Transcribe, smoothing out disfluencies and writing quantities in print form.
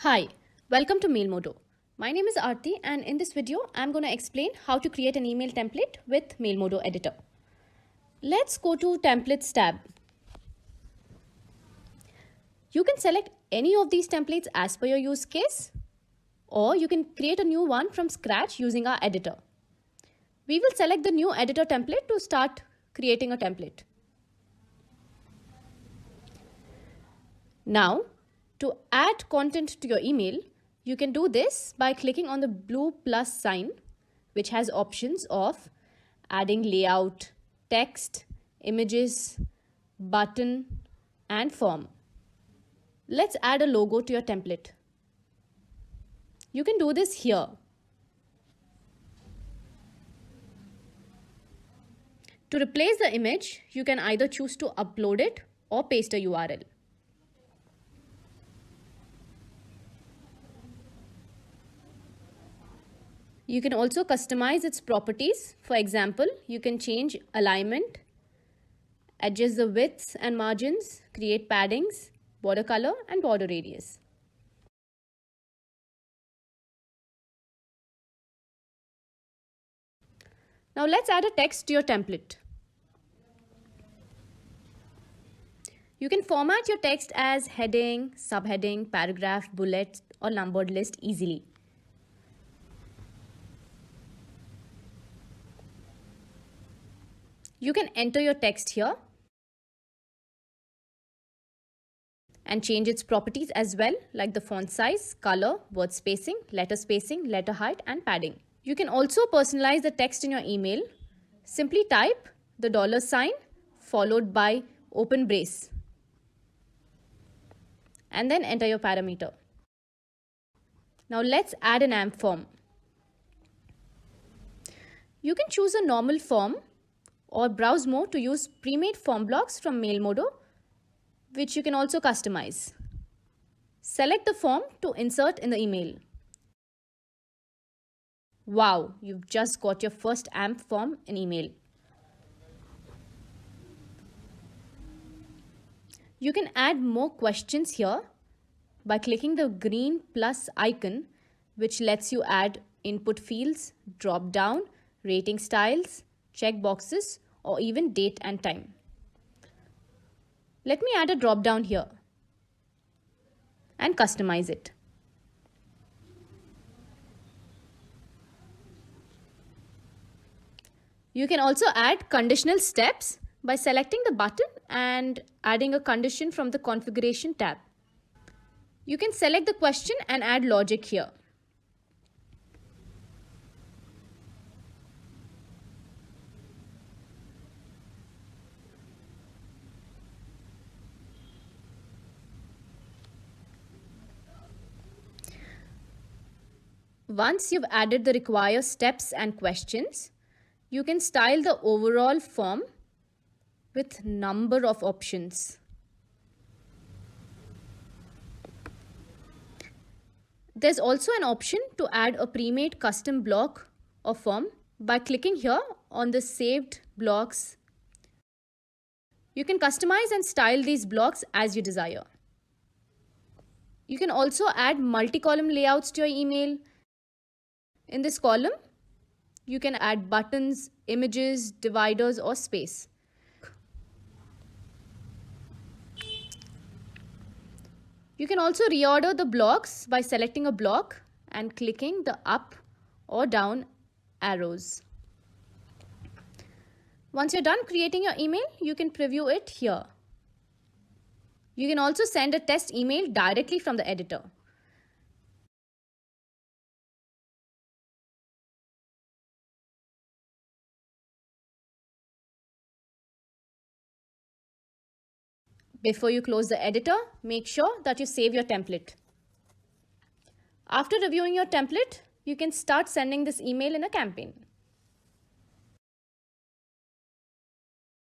Hi, welcome to Mailmodo. My name is Aarti and in this video I'm going to explain how to create an email template with Mailmodo editor. Let's go to templates tab. You can select any of these templates as per your use case, or you can create a new one from scratch using our editor. We will select the new editor template to start creating a template. Now, to add content to your email, you can do this by clicking on the blue plus sign, which has options of adding layout, text, images, button, and form. Let's add a logo to your template. You can do this here. To replace the image, you can either choose to upload it or paste a URL. You can also customize its properties. For example, you can change alignment, adjust the widths and margins, create paddings, border color, and border radius. Now let's add a text to your template. You can format your text as heading, subheading, paragraph, bullet, or numbered list easily. You can enter your text here and change its properties as well, like the font size, color, word spacing, letter height, and padding. You can also personalize the text in your email. Simply type the $sign followed by open brace and then enter your parameter. Now let's add an AMP form. You can choose a normal form or browse more to use pre-made form blocks from Mailmodo, which you can also customize. Select the form to insert in the email. Wow, you've just got your first AMP form in email. You can add more questions here by clicking the green plus icon, which lets you add input fields, drop down, rating styles, check boxes, or even date and time. Let me add a drop down here and customize it. You can also add conditional steps by selecting the button and adding a condition from the configuration tab. You can select the question and add logic here. Once you've added the required steps and questions, you can style the overall form with number of options. There's also an option to add a pre-made custom block or form by clicking here on the saved blocks. You can customize and style these blocks as you desire. You can also add multi-column layouts to your email. In this column, you can add buttons, images, dividers, or space. You can also reorder the blocks by selecting a block and clicking the up or down arrows. Once you're done creating your email, you can preview it here. You can also send a test email directly from the editor. Before you close the editor, make sure that you save your template. After reviewing your template, you can start sending this email in a campaign.